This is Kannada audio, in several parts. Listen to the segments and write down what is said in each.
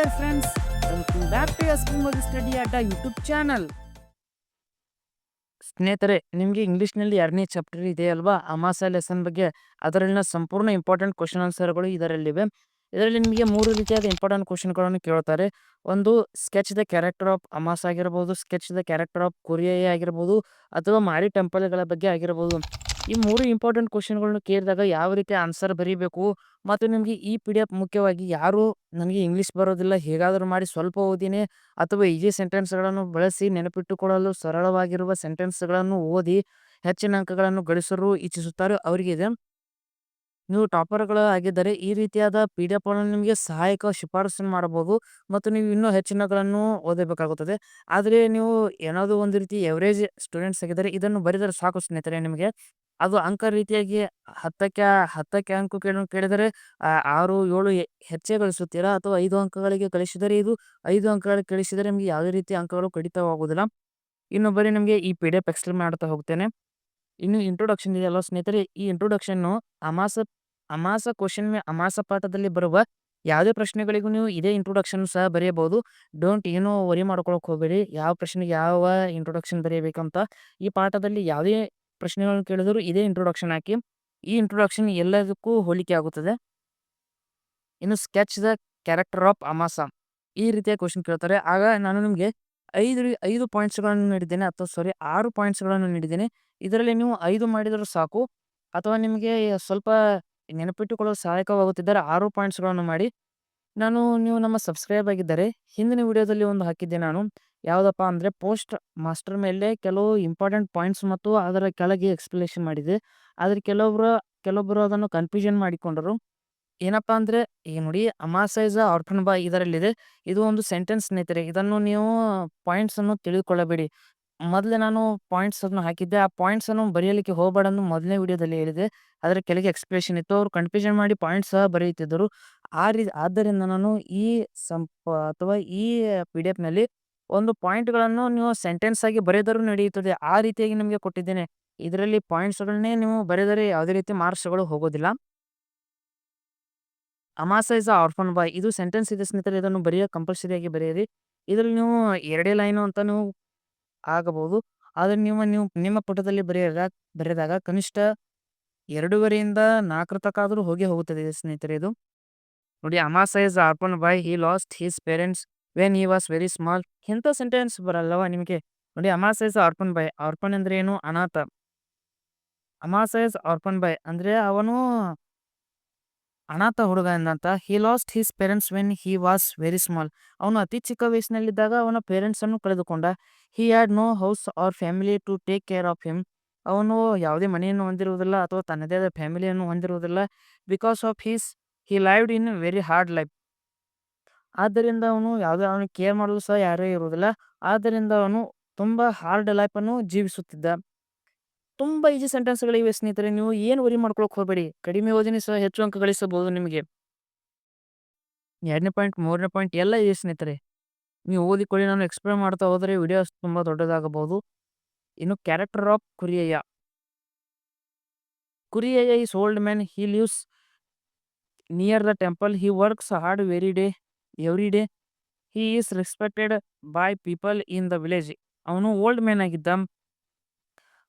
there friends, welcome back to Asking Modi Study at a YouTube channel. ಸ್ನೇಹಿತರೆ, ನಿಮಗೆ ಇಂಗ್ಲೀಷ್ನಲ್ಲಿ 2ನೇ ಚಾಪ್ಟರ್ ಇದೆ ಅಲ್ವಾ, ಅಮಾಸ ಲೆಸನ್ ಬಗ್ಗೆ. ಅದರಲ್ಲಿನ ಸಂಪೂರ್ಣ ಇಂಪಾರ್ಟೆಂಟ್ ಕ್ವಶನ್ ಆನ್ಸರ್ಗಳು ಇದರಲ್ಲಿವೆ. ಇದರಲ್ಲಿ ನಿಮಗೆ 3 ರೀತಿಯಾದ ಇಂಪಾರ್ಟೆಂಟ್ ಕ್ವಶನ್ಗಳನ್ನು ಕೇಳ್ತಾರೆ. ಒಂದು sketch the character of Amasa ಆಗಿರಬಹುದು, sketch the character of Korea ಆಗಿರಬಹುದು, ಅಥವಾ ಮಾರಿ ಟೆಂಪಲ್ಗಳ ಬಗ್ಗೆ ಆಗಿರಬಹುದು. ಈ 3 ಇಂಪಾರ್ಟೆಂಟ್ ಕ್ವಶನ್ಗಳನ್ನು ಕೇಳಿದಾಗ ಯಾವ ರೀತಿ ಆನ್ಸರ್ ಬರೀಬೇಕು, ಮತ್ತು ನಿಮಗೆ ಈ PDF ಮುಖ್ಯವಾಗಿ ಯಾರು ನನಗೆ ಇಂಗ್ಲೀಷ್ ಬರೋದಿಲ್ಲ, ಹೇಗಾದರೂ ಮಾಡಿ ಸ್ವಲ್ಪ ಓದಿನೇ ಅಥವಾ ಈಜಿ ಸೆಂಟೆನ್ಸ್ಗಳನ್ನು ಬಳಸಿ ನೆನಪಿಟ್ಟುಕೊಳ್ಳಲು ಸರಳವಾಗಿರುವ ಸೆಂಟೆನ್ಸ್ಗಳನ್ನು ಓದಿ ಹೆಚ್ಚಿನ ಅಂಕಗಳನ್ನು ಗಳಿಸಲು ಇಚ್ಛಿಸುತ್ತಾರೆ ಅವರಿಗೆ ಇದೆ. ನೀವು ಟಾಪರ್ಗಳು ಆಗಿದ್ದರೆ ಈ ರೀತಿಯಾದ PDF ಅನ್ನು ನಿಮಗೆ ಸಹಾಯಕ ಶಿಫಾರಸು ಮಾಡಬಹುದು ಮತ್ತು ನೀವು ಇನ್ನೂ ಹೆಚ್ಚಿನಗಳನ್ನು ಓದಬೇಕಾಗುತ್ತದೆ. ಆದರೆ ನೀವು ಏನಾದರೂ ಒಂದು ರೀತಿ ಎವರೇಜ್ ಸ್ಟೂಡೆಂಟ್ಸ್ ಆಗಿದ್ದರೆ ಇದನ್ನು ಬರೆದರೆ ಸಾಕು ಸ್ನೇಹಿತರೆ. ನಿಮಗೆ ಅದು ಅಂಕ ರೀತಿಯಾಗಿ 10ಕ್ಕೆ ಅಂಕ ಕೇಳಿದರೆ 6, 7 ಹೆಚ್ಚೇ ಗಳಿಸುತ್ತೀರಾ, ಅಥವಾ 5 ಅಂಕಗಳಿಗೆ ಕಳಿಸಿದರೆ ಇದು 5 ಅಂಕಗಳಿಗೆ ಕಳಿಸಿದರೆ ನಿಮಗೆ ಯಾವುದೇ ರೀತಿಯ ಅಂಕಗಳು ಕಡಿತವಾಗುವುದಿಲ್ಲ. ಇನ್ನು ಬರೀ ನಿಮಗೆ ಈ PDF ಎಕ್ಸ್ಪ್ಲೇನ್ ಮಾಡ್ತಾ ಹೋಗ್ತೇನೆ. ಇನ್ನು ಇಂಟ್ರೊಡಕ್ಷನ್ ಇದೆಯಲ್ಲ ಸ್ನೇಹಿತರೆ, ಈ ಇಂಟ್ರೊಡಕ್ಷನ್ನು ಅಮಾಸ ಅಮಾಸ ಅಮಾಸ ಪಾಠದಲ್ಲಿ ಬರುವ ಯಾವುದೇ ಪ್ರಶ್ನೆಗಳಿಗೂ ನೀವು ಇದೇ ಇಂಟ್ರೊಡಕ್ಷನ್ ಸಹ ಬರೆಯಬಹುದು. ಏನೋ ವರಿ ಮಾಡ್ಕೊಳಕ್ ಹೋಗಬೇಡಿ, ಯಾವ ಪ್ರಶ್ನೆಗೆ ಯಾವ ಇಂಟ್ರೊಡಕ್ಷನ್ ಬರೆಯಬೇಕಂತ. ಈ ಪಾಠದಲ್ಲಿ ಯಾವುದೇ ಪ್ರಶ್ನೆಗಳನ್ನು ಕೇಳಿದರೂ ಇದೇ ಇಂಟ್ರೊಡಕ್ಷನ್ ಹಾಕಿ. ಈ ಇಂಟ್ರೊಡಕ್ಷನ್ ಎಲ್ಲದಕ್ಕೂ ಹೋಲಿಕೆ ಆಗುತ್ತದೆ. ಇನ್ನು sketch the character of Amasa, ಈ ರೀತಿಯ ಕ್ವಶನ್ ಕೇಳ್ತಾರೆ. ಆಗ ನಾನು ನಿಮಗೆ 5 ಪಾಯಿಂಟ್ಸ್ಗಳನ್ನು ನೀಡಿದ್ದೇನೆ, ಅಥವಾ 6 ಪಾಯಿಂಟ್ಸ್ಗಳನ್ನು ನೀಡಿದ್ದೇನೆ. ಇದರಲ್ಲಿ ನೀವು 5 ಮಾಡಿದರೂ ಸಾಕು, ಅಥವಾ ನಿಮಗೆ ಸ್ವಲ್ಪ ನೆನಪಿಟ್ಟುಕೊಳ್ಳಲು ಸಹಾಯಕವಾಗುತ್ತಿದ್ದರೆ 6 ಪಾಯಿಂಟ್ಸ್ಗಳನ್ನು ಮಾಡಿ. ನೀವು ನಮ್ಮ ಸಬ್ಸ್ಕ್ರೈಬ್ ಆಗಿದ್ದರೆ ಹಿಂದಿನ ವಿಡಿಯೋದಲ್ಲಿ ಒಂದು ಹಾಕಿದ್ದೆ ನಾನು. ಯಾವುದಪ್ಪ ಅಂದರೆ ಪೋಸ್ಟ್ ಮಾಸ್ಟರ್ ಮೇಲೆ ಕೆಲವು ಇಂಪಾರ್ಟೆಂಟ್ ಪಾಯಿಂಟ್ಸ್ ಮತ್ತು ಅದರ ಕೆಳಗೆ ಎಕ್ಸ್ಪ್ಲನೇಷನ್ ಮಾಡಿದೆ. ಆದರೆ ಕೆಲವೊಬ್ಬರು ಅದನ್ನು ಕನ್ಫ್ಯೂಷನ್ ಮಾಡಿಕೊಂಡರು. ಏನಪ್ಪಾ ಅಂದರೆ, ಈಗ ನೋಡಿ, ಅಮಾಸ ಇಸ್ ಅ ಆರ್ಫನ್ ಬಾಯ್ ಇದರಲ್ಲಿದೆ. ಇದು ಒಂದು ಸೆಂಟೆನ್ಸ್ ಸ್ನೇಹಿತರೆ. ಇದನ್ನು ನೀವು ಪಾಯಿಂಟ್ಸ್ ಅನ್ನು ತಿಳಿದುಕೊಳ್ಳಬೇಡಿ. ಮೊದಲೇ ನಾನು ಪಾಯಿಂಟ್ಸ್ ಅನ್ನು ಹಾಕಿದ್ದೆ. ಆ ಪಾಯಿಂಟ್ಸ್ ಅನ್ನು ಬರೆಯಲಿಕ್ಕೆ ಹೋಗಬೇಡ ಎಂದು ಮೊದಲನೇ ವಿಡಿಯೋದಲ್ಲಿ ಹೇಳಿದೆ. ಅದರ ಕೆಳಗೆ ಎಕ್ಸ್ಪ್ಲೇಷನ್ ಇತ್ತು. ಅವರು ಕನ್ಫ್ಯೂಷನ್ ಮಾಡಿ ಪಾಯಿಂಟ್ಸ್ ಸಹ ಬರೆಯುತ್ತಿದ್ದರು. ಆದ್ದರಿಂದ ನಾನು ಈ ಅಥವಾ ಈ PDF ಒಂದು ಪಾಯಿಂಟ್ಗಳನ್ನು ನೀವು ಸೆಂಟೆನ್ಸ್ ಆಗಿ ಬರೆದರೂ ನಡೆಯುತ್ತದೆ, ಆ ರೀತಿಯಾಗಿ ನಿಮಗೆ ಕೊಟ್ಟಿದ್ದೇನೆ. ಇದರಲ್ಲಿ ಪಾಯಿಂಟ್ಸ್ಗಳನ್ನೇ ನೀವು ಬರೆದರೆ ಯಾವುದೇ ರೀತಿ ಮಾರ್ಕ್ಸ್ಗಳು ಹೋಗೋದಿಲ್ಲ. ಅಮಾಸ ಇಸ್ ಅ ಆರ್ಫನ್ ಬಾಯ್, ಇದು ಸೆಂಟೆನ್ಸ್ ಇದೆ ಸ್ನೇಹಿತರೆ. ಇದನ್ನು ಕಂಪಲ್ಸರಿ ಆಗಿ ಬರೆಯಿರಿ. ಇದರಲ್ಲಿ ನೀವು 2 ಲೈನು ಅಂತ ನೀವು ಆಗಬಹುದು. ಆದರೆ ನೀವು ನಿಮ್ಮ ಪುಟದಲ್ಲಿ ಬರೆದಾಗ ಕನಿಷ್ಠ 2.5 4 ತನಕ ಆದರೂ ಹೋಗುತ್ತದೆ ಸ್ನೇಹಿತರೆ. ಇದು ನೋಡಿ, Amasa is orphan boy, he lost his parents when he was very small. ಇಂಥ ಸೆಂಟೆನ್ಸ್ ಬರಲ್ಲವಾ ನಿಮಗೆ? ನೋಡಿ, Amasa is orphan boy. Orphan ಅಂದ್ರೆ ಏನು? ಅನಾಥ. ಅಮಾಸ ಇಸ್ ಆರ್ಫನ್ ಬಾಯ್ ಅಂದ್ರೆ ಅವನು ಅನಾಥ ಹುಡುಗ ಎಂದಂತ. He lost his parents when he was very small. ಅವನು ಅತಿ ಚಿಕ್ಕ ವಯಸ್ಸಿನಲ್ಲಿದ್ದಾಗ ಅವನ ಪೇರೆಂಟ್ಸ್ ಅನ್ನು ಕಳೆದುಕೊಂಡ. He had no house or family to take care of him. ಅವನು ಯಾವುದೇ ಮನೆಯನ್ನು ಹೊಂದಿರುವುದಿಲ್ಲ ಅಥವಾ ತನ್ನದೇ ಆದ ಫ್ಯಾಮಿಲಿಯನ್ನು ಹೊಂದಿರುವುದಿಲ್ಲ. Because of he lived in very hard life. ಆದ್ದರಿಂದ ಅವನಿಗೆ ಕೇರ್ ಮಾಡಲು ಸಹ ಯಾರೇ ಇರುವುದಿಲ್ಲ. ಆದ್ದರಿಂದ ಅವನು ತುಂಬಾ ಹಾರ್ಡ್ ಲೈಫ್ ಅನ್ನು ಜೀವಿಸುತ್ತಿದ್ದ. ತುಂಬಾ ಈಜಿ ಸೆಂಟೆನ್ಸ್ಗಳಿವೆ ಸ್ನೇಹಿತರೆ. ನೀವು ಏನು ವರಿ ಮಾಡ್ಕೊಳಕ್ ಹೋಗಬೇಡಿ. ಕಡಿಮೆ ಓದಿನಿ ಸಹ ಹೆಚ್ಚು ಅಂಕ ಗಳಿಸಬಹುದು ನಿಮಗೆ. 2ನೇ ಪಾಯಿಂಟ್, 3ನೇ ಪಾಯಿಂಟ್ ಎಲ್ಲ ಇದೆ ಸ್ನೇಹಿತರೆ. ನೀವು ಓದಿಕೊಳ್ಳಿ. ನಾನು ಎಕ್ಸ್ಪ್ಲೇನ್ ಮಾಡ್ತಾ ಹೋದರೆ ವಿಡಿಯೋ ತುಂಬಾ ದೊಡ್ಡದಾಗಬಹುದು. ಇನ್ನು character of Kuriyayya. Kuriyayya is old man. He lives near the temple. He works hard every day. He is respected by people in the village. ಅವನು ಓಲ್ಡ್ ಮ್ಯಾನ್ ಆಗಿದ್ದ.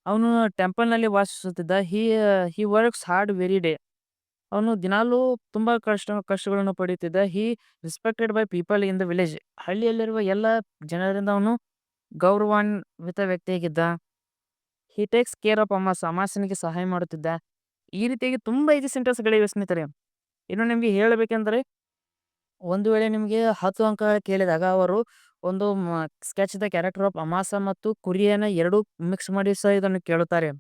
ಅವನು ಟೆಂಪಲ್ನಲ್ಲಿ ವಾಸಿಸುತ್ತಿದ್ದ. He works hard very day. ಅವನು ದಿನಾಲೂ ತುಂಬಾ ಕಷ್ಟಗಳನ್ನು ಪಡೆಯುತ್ತಿದ್ದ. He respected by people in the village. ಹಳ್ಳಿಯಲ್ಲಿರುವ ಎಲ್ಲ ಜನರಿಂದ ಅವನು ಗೌರವಾನ್ವಿತ ವ್ಯಕ್ತಿಯಾಗಿದ್ದ. ಹಿ ಟೇಕ್ಸ್ ಕೇರ್ ಆಫ್ ಅಮಾಸನಿಗೆ ಸಹಾಯ ಮಾಡುತ್ತಿದ್ದ. ಈ ರೀತಿಯಾಗಿ ತುಂಬಾ ಈಜಿ ಸೆಂಟೆನ್ಸ್ಗಳಿವೆ ಸ್ನೇಹಿತರೆ. ಇನ್ನು ನಿಮಗೆ ಹೇಳಬೇಕೆಂದರೆ, ಒಂದು ವೇಳೆ ನಿಮಗೆ 10 ಅಂಕ ಕೇಳಿದಾಗ ಅವರು ಒಂದು sketch the character of Amasa ಮತ್ತು ಕುರಿಯನ 2 ಮಿಕ್ಸ್ ಮಾಡಿ ಸಹ ಇದನ್ನು ಕೇಳುತ್ತಾರೆ.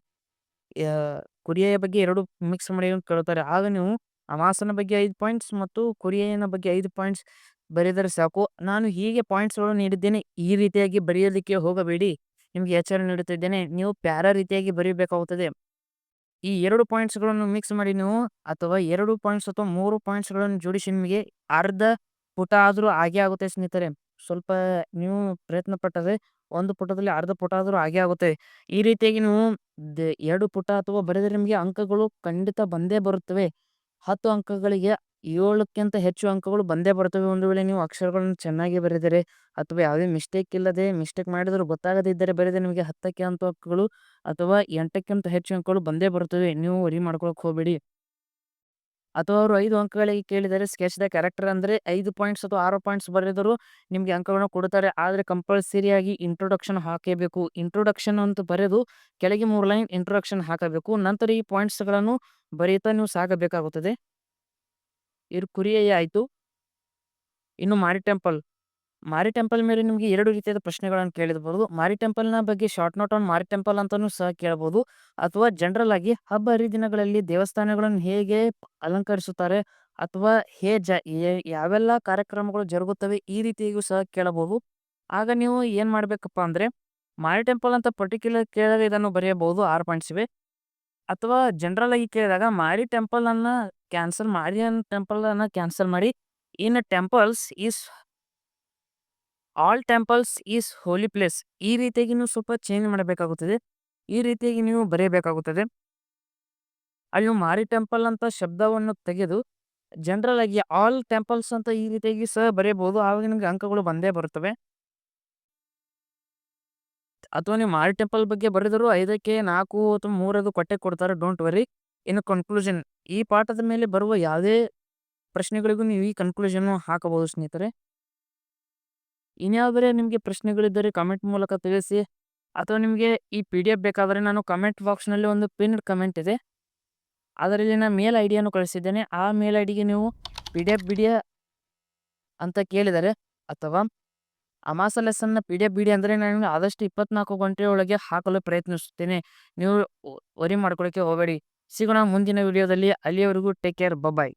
ಕುರಿಯ ಬಗ್ಗೆ 2 ಮಿಕ್ಸ್ ಮಾಡಿ ಕೇಳುತ್ತಾರೆ. ಆಗ ನೀವು ಅಮಾಸನ ಬಗ್ಗೆ 5 ಪಾಯಿಂಟ್ಸ್ ಮತ್ತು ಕುರಿಯನ ಬಗ್ಗೆ 5 ಪಾಯಿಂಟ್ಸ್ ಬರೆದರೆ ಸಾಕು. ನಾನು ಹೀಗೆ ಪಾಯಿಂಟ್ಸ್ಗಳನ್ನು ನೀಡಿದ್ದೇನೆ, ಈ ರೀತಿಯಾಗಿ ಬರೆಯೋದಕ್ಕೆ ಹೋಗಬೇಡಿ. ನಿಮಗೆ ಎಚ್ಚರಿಕೆ ನೀಡುತ್ತಿದ್ದೇನೆ. ನೀವು ಪ್ಯಾರಾ ರೀತಿಯಾಗಿ ಬರೀಬೇಕಾಗುತ್ತದೆ. ಈ 2 ಪಾಯಿಂಟ್ಸ್ಗಳನ್ನು ಮಿಕ್ಸ್ ಮಾಡಿ ನೀವು, ಅಥವಾ 2 ಪಾಯಿಂಟ್ಸ್ ಅಥವಾ 3 ಪಾಯಿಂಟ್ಸ್ಗಳನ್ನು ಜೋಡಿಸಿ ನಿಮಗೆ ಅರ್ಧ ಪುಟ ಆದರೂ ಆಗೇ ಆಗುತ್ತೆ ಸ್ನೇಹಿತರೆ. ಸ್ವಲ್ಪ ನೀವು ಪ್ರಯತ್ನ ಪಟ್ಟರೆ ಒಂದು ಪುಟದಲ್ಲಿ ಅರ್ಧ ಪುಟ ಆದರೂ ಆಗೇ ಆಗುತ್ತೆ. ಈ ರೀತಿಯಾಗಿ ನೀವು 2 ಪುಟ ಅಥವಾ ಬರೆದರೆ ನಿಮಗೆ ಅಂಕಗಳು ಖಂಡಿತ ಬಂದೇ ಬರುತ್ತವೆ. 10 ಅಂಕಗಳಿಗೆ 7ಕ್ಕಿಂತ ಹೆಚ್ಚು ಅಂಕಗಳು ಬಂದೇ ಬರ್ತವೆ. ಒಂದು ವೇಳೆ ನೀವು ಅಕ್ಷರಗಳನ್ನು ಚೆನ್ನಾಗಿ ಬರೆದರೆ ಅಥವಾ ಯಾವುದೇ ಮಿಸ್ಟೇಕ್ ಮಾಡಿದರೂ ಗೊತ್ತಾಗದೇ ಇದ್ದರೆ ಬರೆದರೆ ನಿಮಗೆ 10ಕ್ಕೆ ಅಂಕಗಳು ಅಥವಾ 8ಕ್ಕಿಂತ ಹೆಚ್ಚು ಅಂಕಗಳು ಬಂದೇ ಬರುತ್ತವೆ. ನೀವು ವರಿ ಮಾಡ್ಕೊಳಕ್ಕೆ ಹೋಗಬೇಡಿ. ಅಥವಾ ಅವರು 5 ಅಂಕಗಳಿಗೆ ಕೇಳಿದರೆ ಸ್ಕೆಚ್ ದ ಕ್ಯಾರೆಕ್ಟರ್ ಅಂದರೆ 5 ಪಾಯಿಂಟ್ಸ್ ಅಥವಾ 6 ಪಾಯಿಂಟ್ಸ್ ಬರೆದರೂ ನಿಮಗೆ ಅಂಕಗಳನ್ನು ಕೊಡುತ್ತಾರೆ. ಆದರೆ ಕಂಪಲ್ಸರಿಯಾಗಿ ಇಂಟ್ರೊಡಕ್ಷನ್ ಹಾಕೇಬೇಕು. ಇಂಟ್ರೊಡಕ್ಷನ್ ಅಂತ ಬರೆದು ಕೆಳಗೆ 3 ಲೈನ್ ಇಂಟ್ರೊಡಕ್ಷನ್ ಹಾಕಬೇಕು. ನಂತರ ಈ ಪಾಯಿಂಟ್ಸ್‌ಗಳನ್ನು ಬರೆಯುತ್ತಾ ನೀವು ಸಾಗಬೇಕಾಗುತ್ತದೆ. ಇದು ಕುರಿಯಯ್ಯ ಆಯಿತು. ಇನ್ನು ಮಾರಿ ಟೆಂಪಲ್. ಮಾರಿ ಟೆಂಪಲ್ ಮೇಲೆ ನಿಮಗೆ 2 ರೀತಿಯಾದ ಪ್ರಶ್ನೆಗಳನ್ನು ಕೇಳಿರಬಹುದು. ಮಾರಿ ಟೆಂಪಲ್‌ನ ಬಗ್ಗೆ ಶಾರ್ಟ್ ನೋಟ್ ಆನ್ ಮಾರಿ ಟೆಂಪಲ್ ಅಂತಾನೂ ಸಹ ಕೇಳಬಹುದು. ಅಥವಾ ಜನರಲ್ ಆಗಿ ಹಬ್ಬ ಹರಿದಿನಗಳಲ್ಲಿ ದೇವಸ್ಥಾನಗಳನ್ನು ಹೇಗೆ ಅಲಂಕರಿಸುತ್ತಾರೆ ಅಥವಾ ಹೇ ಜ ಯೆ ಯಾವೆಲ್ಲ ಕಾರ್ಯಕ್ರಮಗಳು ಜರುಗುತ್ತವೆ ಈ ರೀತಿಯಾಗಿಯೂ ಸಹ ಕೇಳಬಹುದು. ಆಗ ನೀವು ಏನು ಮಾಡಬೇಕಪ್ಪ ಅಂದರೆ ಮಾರಿ ಟೆಂಪಲ್ ಅಂತ ಪರ್ಟಿಕ್ಯುಲರ್ ಕೇಳಿದಾಗ ಇದನ್ನು ಬರೆಯಬಹುದು. 6 ಪಾಯಿಂಟ್ಸ್ ಇವೆ. ಅಥವಾ ಜನರಲ್ ಆಗಿ ಕೇಳಿದಾಗ ಮಾರಿಯನ್ ಟೆಂಪಲ್ ಅನ್ನ ಕ್ಯಾನ್ಸಲ್ ಮಾಡಿ in temples is all temples is holy place ಈ ರೀತಿಯಾಗಿ ನೀವು ಸ್ವಲ್ಪ ಚೇಂಜ್ ಮಾಡಬೇಕಾಗುತ್ತದೆ. ಈ ರೀತಿಯಾಗಿ ನೀವು ಬರೆಯಬೇಕಾಗುತ್ತದೆ. ಅಲ್ಲಿ ನೀವು ಮಾರಿ ಟೆಂಪಲ್ ಅಂತ ಶಬ್ದವನ್ನು ತೆಗೆದು ಜನರಲ್ ಆಗಿ ಆಲ್ ಟೆಂಪಲ್ಸ್ ಅಂತ ಈ ರೀತಿಯಾಗಿ ಸಹ ಬರೆಯಬಹುದು. ಆವಾಗ ನಿಮಗೆ ಅಂಕಗಳು ಬಂದೇ ಬರುತ್ತವೆ. ಅಥವಾ ನೀವು ಮಾರಿ ಟೆಂಪಲ್ ಬಗ್ಗೆ ಬರೆದರೂ 5ಕ್ಕೆ 4 ಅಥವಾ 3 ಅದು ಕೊಟ್ಟೇ ಕೊಡ್ತಾರೆ. Don't worry. ಇನ್ನು ಕನ್ಕ್ಲೂಷನ್ ಈ ಪಾಠದ ಮೇಲೆ ಬರುವ ಯಾವುದೇ ಪ್ರಶ್ನೆಗಳಿಗೂ ನೀವು ಈ ಕನ್ಕ್ಲೂಷನ್ ಹಾಕಬಹುದು ಸ್ನೇಹಿತರೆ. ಇನ್ಯಾವುದೇ ನಿಮಗೆ ಪ್ರಶ್ನೆಗಳಿದ್ದರೆ ಕಮೆಂಟ್ ಮೂಲಕ ತಿಳಿಸಿ. ಅಥವಾ ನಿಮಗೆ ಈ PDF ಬೇಕಾದರೆ ನಾನು ಕಮೆಂಟ್ ಬಾಕ್ಸ್‌ನಲ್ಲಿ ಒಂದು ಪಿನ್ಡ್ ಕಮೆಂಟ್ ಇದೆ. ಅದರಲ್ಲಿ ನಾನು ಮೇಲ್ ಐಡಿಯನ್ನು ಕಳಿಸಿದ್ದೇನೆ. ಆ ಮೇಲ್ ಐಡಿಗೆ ನೀವು PDF ಬಿಡಿ ಅಂತ ಕೇಳಿದರೆ ಅಥವಾ ಅಮಾಸ ಲೆಸನ್ನ PDF ಬಿಡಿ ಅಂದರೆ ನಾನು ಆದಷ್ಟು 24 ಗಂಟೆಯೊಳಗೆ ಹಾಕಲು ಪ್ರಯತ್ನಿಸುತ್ತೇನೆ. ನೀವು ವರಿ ಮಾಡ್ಕೊಳ್ಳೋಕ್ಕೆ ಹೋಗಬೇಡಿ. ಸಿಗೋಣ ಮುಂದಿನ ವಿಡಿಯೋದಲ್ಲಿ. ಅಲ್ಲಿಯವರೆಗೂ ಟೇಕ್ ಕೇರ್. ಬಾಯ್.